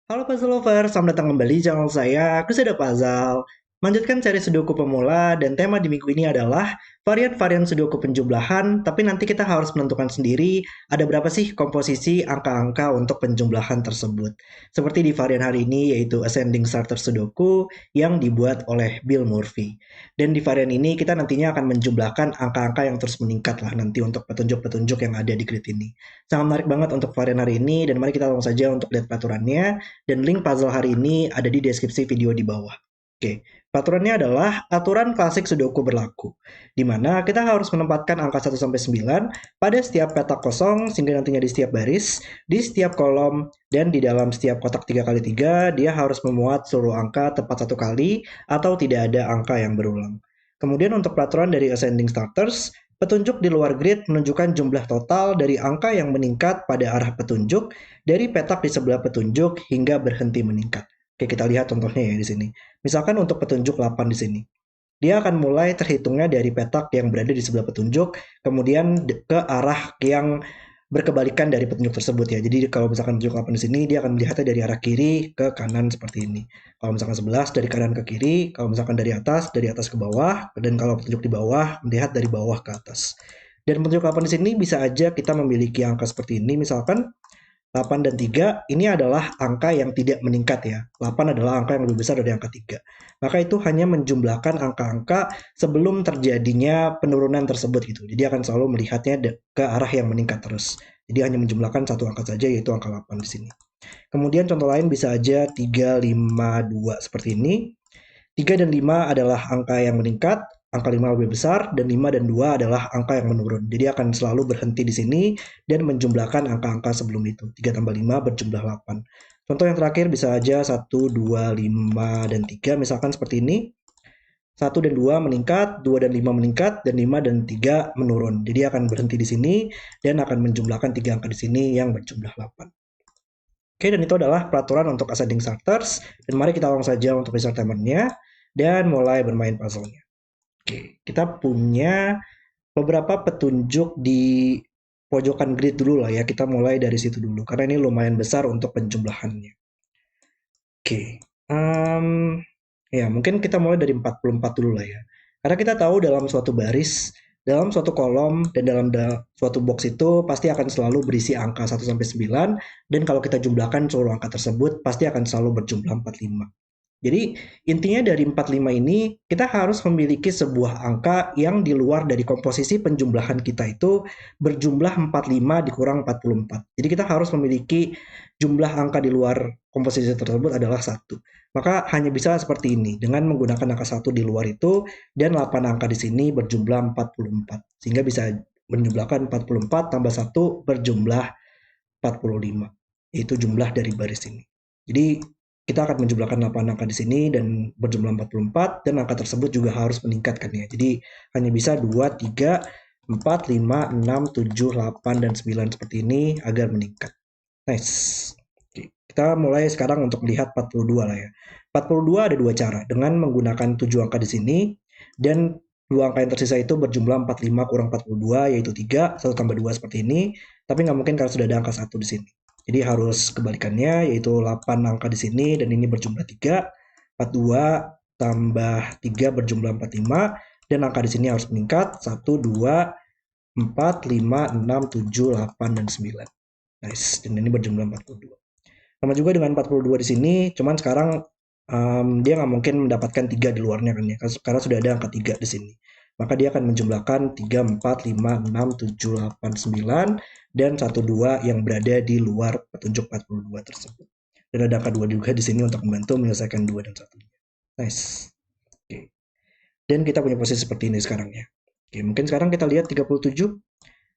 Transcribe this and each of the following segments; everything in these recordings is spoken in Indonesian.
Halo Puzzle Lover, selamat datang kembali di channel saya, Kusada Puzzle. Lanjutkan seri Sudoku pemula dan tema di minggu ini adalah varian-varian Sudoku penjumlahan, tapi nanti kita harus menentukan sendiri ada berapa sih komposisi angka-angka untuk penjumlahan tersebut. Seperti di varian hari ini yaitu Ascending Starter Sudoku yang dibuat oleh Bill Murphy. Dan di varian ini kita nantinya akan menjumlahkan angka-angka yang terus meningkat lah nanti untuk petunjuk-petunjuk yang ada di grid ini. Sangat menarik banget untuk varian hari ini dan mari kita langsung saja untuk lihat peraturannya dan link puzzle hari ini ada di deskripsi video di bawah. Oke, peraturannya adalah aturan klasik Sudoku berlaku, di mana kita harus menempatkan angka 1-9 pada setiap petak kosong sehingga nantinya di setiap baris, di setiap kolom, dan di dalam setiap kotak 3x3 dia harus memuat seluruh angka tepat satu kali atau tidak ada angka yang berulang. Kemudian untuk peraturan dari Ascending Starters, petunjuk di luar grid menunjukkan jumlah total dari angka yang meningkat pada arah petunjuk dari petak di sebelah petunjuk hingga berhenti meningkat. Oke, kita lihat contohnya ya di sini. Misalkan untuk petunjuk 8 di sini. Dia akan mulai terhitungnya dari petak yang berada di sebelah petunjuk, kemudian ke arah yang berkebalikan dari petunjuk tersebut ya. Jadi kalau misalkan petunjuk 8 di sini, dia akan melihatnya dari arah kiri ke kanan seperti ini. Kalau misalkan 11 dari kanan ke kiri, kalau misalkan dari atas ke bawah, dan kalau petunjuk di bawah, melihat dari bawah ke atas. Dan petunjuk 8 di sini bisa aja kita memiliki angka seperti ini, misalkan 8 dan 3 ini adalah angka yang tidak meningkat ya. 8 adalah angka yang lebih besar dari angka 3. Maka itu hanya menjumlahkan angka-angka sebelum terjadinya penurunan tersebut gitu. Jadi akan selalu melihatnya ke arah yang meningkat terus. Jadi hanya menjumlahkan satu angka saja yaitu angka 8 di sini. Kemudian contoh lain bisa aja 3, 5, 2 seperti ini. 3 dan 5 adalah angka yang meningkat, angka 5 lebih besar, dan 5 dan 2 adalah angka yang menurun. Jadi akan selalu berhenti di sini dan menjumlahkan angka-angka sebelum itu. 3 tambah 5 berjumlah 8. Contoh yang terakhir bisa aja 1, 2, 5, dan 3 misalkan seperti ini. 1 dan 2 meningkat, 2 dan 5 meningkat, dan 5 dan 3 menurun. Jadi akan berhenti di sini dan akan menjumlahkan 3 angka di sini yang berjumlah 8. Oke, dan itu adalah peraturan untuk ascending starters. Dan mari kita langsung saja untuk research timernya dan mulai bermain puzzle-nya. Oke, kita punya beberapa petunjuk di pojokan grid dulu lah ya. Kita mulai dari situ dulu, karena ini lumayan besar untuk penjumlahannya. Oke, ya mungkin kita mulai dari 44 dulu lah ya. Karena kita tahu dalam suatu baris, dalam suatu kolom, dan dalam suatu box itu pasti akan selalu berisi angka 1-9. Dan kalau kita jumlahkan seluruh angka tersebut, pasti akan selalu berjumlah 45. Jadi intinya dari 45 ini kita harus memiliki sebuah angka yang di luar dari komposisi penjumlahan kita itu berjumlah 45 dikurang 44. Jadi kita harus memiliki jumlah angka di luar komposisi tersebut adalah 1. Maka hanya bisa seperti ini dengan menggunakan angka 1 di luar itu dan 8 angka di sini berjumlah 44. Sehingga bisa menjumlahkan 44 tambah 1 berjumlah 45. Yaitu jumlah dari baris ini. Jadi kita akan menjumlahkan 8 angka di sini dan berjumlah 44 dan angka tersebut juga harus meningkatkan ya. Jadi hanya bisa 2, 3, 4, 5, 6, 7, 8, dan 9 seperti ini agar meningkat. Nice. Oke, kita mulai sekarang untuk melihat 42 lah ya. 42 ada dua cara, dengan menggunakan 7 angka di sini dan dua angka yang tersisa itu berjumlah 45 kurang 42 yaitu 3, 1 tambah 2 seperti ini. Tapi nggak mungkin kalau sudah ada angka 1 di sini. Jadi harus kebalikannya yaitu 8 angka di sini dan ini berjumlah 3, 42 tambah 3 berjumlah 45 dan angka di sini harus meningkat 1, 2, 4, 5, 6, 7, 8, dan 9. Nice, dan ini berjumlah 42. Sama juga dengan 42 di sini, cuman sekarang dia nggak mungkin mendapatkan 3 di luarnya kan ya, karena sudah ada angka 3 di sini. Maka dia akan menjumlahkan 3, 4, 5, 6, 7, 8, 9, dan 1, 2 yang berada di luar petunjuk 42 tersebut. Dan ada angka 2 juga di sini untuk membantu menyelesaikan 2 dan 1. Nice. Oke. Dan kita punya posisi seperti ini sekarang ya. Oke, mungkin sekarang kita lihat 37.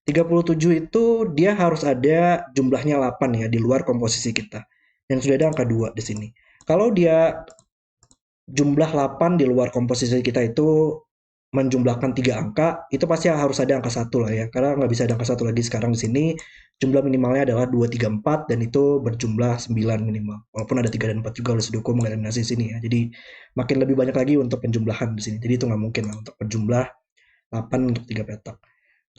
37 itu dia harus ada jumlahnya 8 ya di luar komposisi kita. Dan sudah ada angka 2 di sini. Kalau dia jumlah 8 di luar komposisi kita itu menjumlahkan 3 angka, itu pasti harus ada angka 1 lah ya. Karena nggak bisa ada angka 1 lagi sekarang di sini. Jumlah minimalnya adalah 2, 3, 4 dan itu berjumlah 9 minimal. Walaupun ada 3 dan 4 juga oleh Sudoku mengeliminasi sini ya. Jadi makin lebih banyak lagi untuk penjumlahan di sini. Jadi itu nggak mungkin lah untuk berjumlah 8 untuk 3 petak.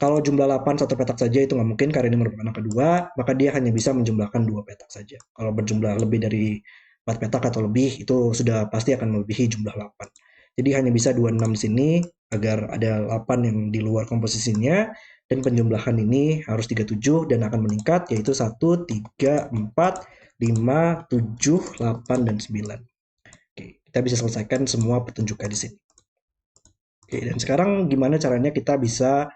Kalau jumlah 8 satu petak saja itu nggak mungkin karena ini merupakan angka 2, maka dia hanya bisa menjumlahkan 2 petak saja. Kalau berjumlah lebih dari 4 petak atau lebih, itu sudah pasti akan melebihi jumlah 8. Jadi hanya bisa 26 di sini agar ada 8 yang di luar komposisinya, dan penjumlahan ini harus 37 dan akan meningkat, yaitu 1, 3, 4, 5, 7, 8, dan 9. Oke, kita bisa selesaikan semua petunjuknya di sini. Oke, dan sekarang gimana caranya kita bisa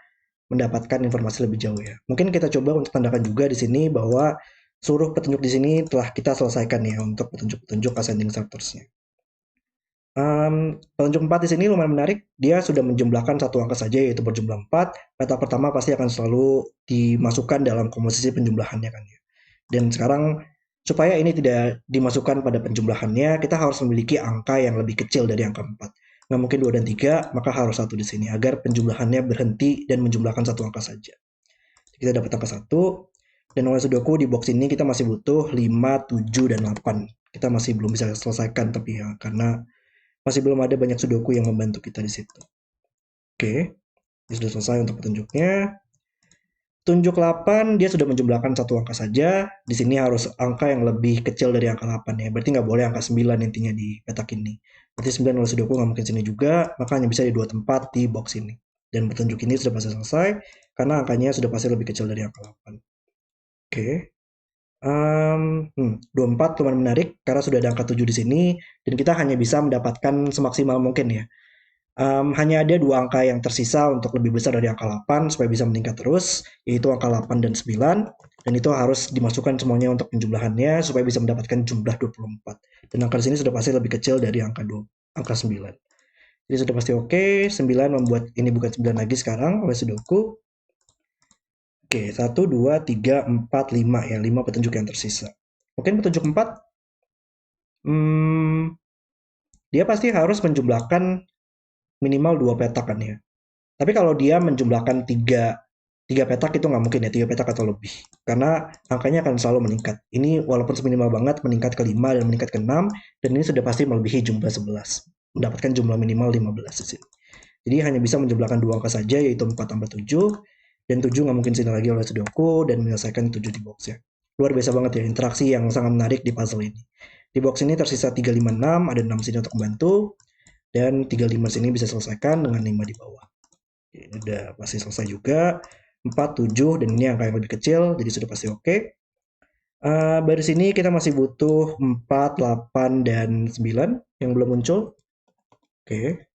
mendapatkan informasi lebih jauh ya. Mungkin kita coba untuk tandakan juga di sini bahwa seluruh petunjuk di sini telah kita selesaikan ya untuk petunjuk-petunjuk ascending structures-nya. Petunjuk 4 di sini lumayan menarik. Dia sudah menjumlahkan satu angka saja yaitu berjumlah 4. Petak pertama pasti akan selalu dimasukkan dalam komposisi penjumlahannya kan ya. Dan sekarang supaya ini tidak dimasukkan pada penjumlahannya, kita harus memiliki angka yang lebih kecil dari angka 4. Nggak mungkin 2 dan 3, maka harus 1 di sini agar penjumlahannya berhenti dan menjumlahkan satu angka saja. Kita dapat angka 1. Dan oleh sudoku di box ini kita masih butuh 5, 7, dan 8. Kita masih belum bisa selesaikan tapi ya, karena masih belum ada banyak sudoku yang membantu kita di situ. Oke, ini sudah selesai untuk petunjuknya. Tunjuk 8, dia sudah menjumlahkan satu angka saja. Di sini harus angka yang lebih kecil dari angka 8 ya. Berarti nggak boleh angka 9 intinya di petak ini. Berarti 9 oleh sudoku nggak mungkin sini juga, maka hanya bisa di dua tempat di box ini. Dan petunjuk ini sudah pasti selesai, karena angkanya sudah pasti lebih kecil dari angka 8. Oke. 24 lumayan menarik, karena sudah ada angka 7 di sini, dan kita hanya bisa mendapatkan semaksimal mungkin ya. Hanya ada dua angka yang tersisa untuk lebih besar dari angka 8 supaya bisa meningkat terus, yaitu angka 8 dan 9, dan itu harus dimasukkan semuanya untuk penjumlahannya supaya bisa mendapatkan jumlah 24. Dan angka di sini sudah pasti lebih kecil dari angka 9. Jadi sudah pasti oke, 9 membuat ini bukan 9 lagi sekarang oleh sudoku. Oke, 1, 2, 3, 4, 5 ya, 5 petunjuk yang tersisa. Mungkin petunjuk 4, dia pasti harus menjumlahkan minimal 2 petak kan ya. Tapi kalau dia menjumlahkan 3 petak itu nggak mungkin ya, 3 petak atau lebih. Karena angkanya akan selalu meningkat. Ini walaupun seminimal banget meningkat ke 5 dan meningkat ke 6, dan ini sudah pasti melebihi jumlah 11. Mendapatkan jumlah minimal 15 di sini. Jadi hanya bisa menjumlahkan 2 angka saja, yaitu 4 tambah 7, dan 7 nggak mungkin sini lagi oleh sudoku, dan menyelesaikan 7 di boxnya. Luar biasa banget ya, interaksi yang sangat menarik di puzzle ini. Di box ini tersisa 3, 5, 6, ada 6 sini untuk membantu, dan 3, 5 sini bisa selesaikan dengan 5 di bawah. Ini udah pasti selesai juga. 4, 7, dan ini angka yang lebih kecil, jadi sudah pasti oke. Baris sini kita masih butuh 4, 8, dan 9 yang belum muncul. Oke.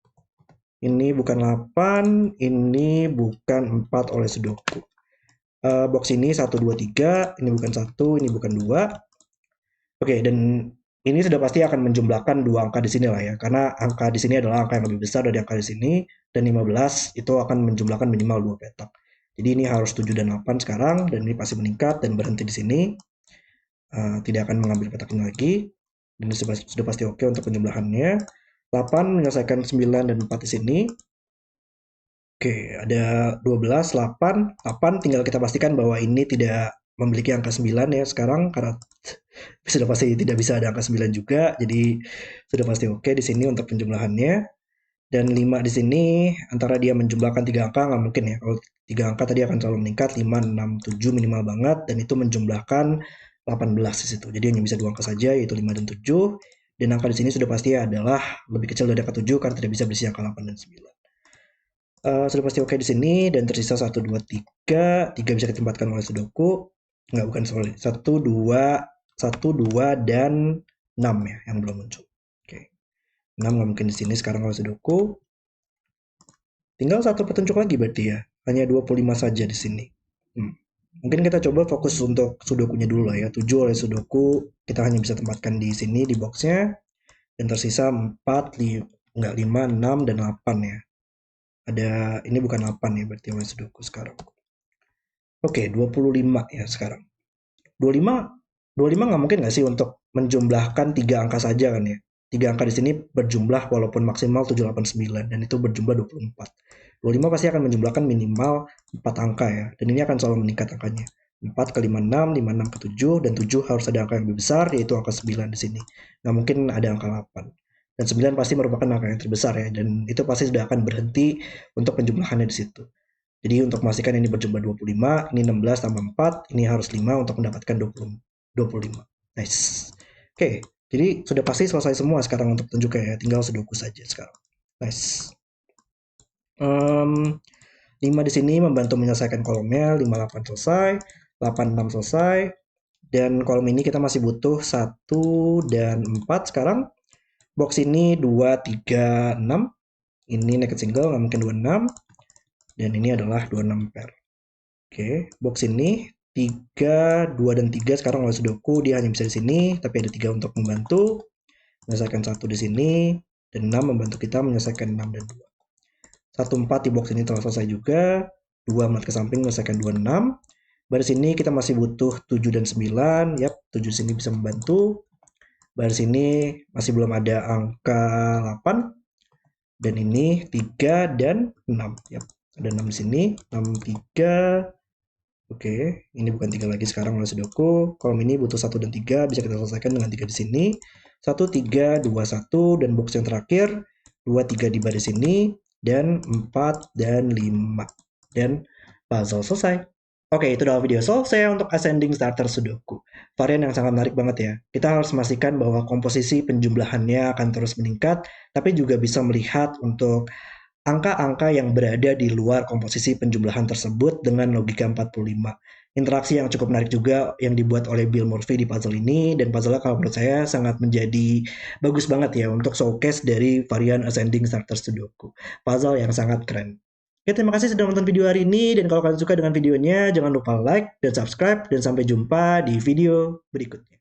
Ini bukan 8, ini bukan 4 oleh sudoku. Box ini 1, 2, 3, ini bukan 1, ini bukan 2. Oke, dan ini sudah pasti akan menjumlahkan dua angka di sini lah ya, karena angka di sini adalah angka yang lebih besar dari angka di sini, dan 15 itu akan menjumlahkan minimal 2 petak. Jadi ini harus 7 dan 8 sekarang, dan ini pasti meningkat dan berhenti di sini. Tidak akan mengambil petak ini lagi, dan ini sudah pasti oke untuk penjumlahannya. 8 menyelesaikan 9 dan 4 di sini. Oke, ada 12, 8. 8 tinggal kita pastikan bahwa ini tidak memiliki angka 9 ya sekarang, karena sudah pasti tidak bisa ada angka 9 juga. Jadi sudah pasti oke di sini untuk penjumlahannya. Dan 5 di sini antara dia menjumlahkan 3 angka nggak mungkin ya. Kalau 3 angka tadi akan selalu meningkat, 5, 6, 7 minimal banget, dan itu menjumlahkan 18 di situ. Jadi hanya bisa 2 angka saja, yaitu 5 dan 7. Dan angka di sini sudah pasti adalah lebih kecil dari angka 7 karena tidak bisa berisi angka 8 dan 9. Sudah pasti oke di sini, dan tersisa 1, 2, 3. 3 bisa ditempatkan oleh sudoku. Enggak, bukan sorry. 1, 2, 1, 2, dan 6 ya yang belum muncul. Oke. 6 nggak mungkin di sini sekarang oleh sudoku. Tinggal satu petunjuk lagi berarti ya. Hanya 25 saja di sini. Mungkin kita coba fokus untuk sudokunya dulu lah ya. 7 oleh sudoku kita hanya bisa tempatkan di sini di boxnya. Dan tersisa 4, 5, 6, dan 8 ya. Ada, ini bukan 8 ya berarti oleh sudoku sekarang. Oke, 25 ya sekarang. 25 nggak mungkin nggak sih untuk menjumlahkan 3 angka saja kan ya. 3 angka di sini berjumlah walaupun maksimal 789, dan itu berjumlah 24. 25 pasti akan menjumlahkan minimal 4 angka ya, dan ini akan selalu meningkat angkanya. 4 ke 56, 56 ke 7, dan 7 harus ada angka yang lebih besar, yaitu angka 9 di sini. Nggak mungkin ada angka 8. Dan 9 pasti merupakan angka yang terbesar ya, dan itu pasti sudah akan berhenti untuk penjumlahannya di situ. Jadi untuk memastikan ini berjumlah 25, ini 16 tambah 4, ini harus 5 untuk mendapatkan 25. Nice. Oke, jadi sudah pasti selesai semua sekarang untuk tunjuknya ya, tinggal Sudoku saja sekarang. Nice. 5 di sini membantu menyelesaikan kolomnya, 58 selesai, 86 selesai, dan kolom ini kita masih butuh 1 dan 4 sekarang. Box ini 2, 3, 6. Ini naked single, nggak mungkin 26. Dan ini adalah 26 pair. Oke, box ini 3, 2, dan 3 sekarang oleh Sudoku, dia hanya bisa di sini, tapi ada 3 untuk membantu. Menyelesaikan 1 di sini, dan 6 membantu kita menyelesaikan 6 dan 2. 1, 4 di box ini telah selesai juga. 2 melihat ke samping menyelesaikan 2, 6. Baris ini kita masih butuh 7 dan 9. Yap, 7 sini bisa membantu. Baris ini masih belum ada angka 8. Dan ini 3 dan 6. Yap, ada 6 di sini. 6, 3. Oke, ini bukan 3 lagi sekarang oleh Sudoku. Kolom ini butuh 1 dan 3. Bisa kita selesaikan dengan 3 di sini. 1, 3, 2, 1. Dan box yang terakhir 2, 3 di baris ini. Dan 4 dan 5. Dan puzzle selesai. Oke, itu adalah video solve saya untuk Ascending Starter Sudoku. Varian yang sangat menarik banget ya. Kita harus memastikan bahwa komposisi penjumlahannya akan terus meningkat, tapi juga bisa melihat untuk angka-angka yang berada di luar komposisi penjumlahan tersebut dengan logika 45. Interaksi yang cukup menarik juga yang dibuat oleh Bill Murphy di puzzle ini, dan puzzle-nya kalau menurut saya sangat menjadi bagus banget ya untuk showcase dari varian Ascending Starter Sudoku. Puzzle yang sangat keren. Oke, terima kasih sudah menonton video hari ini, dan kalau kalian suka dengan videonya, jangan lupa like dan subscribe, dan sampai jumpa di video berikutnya.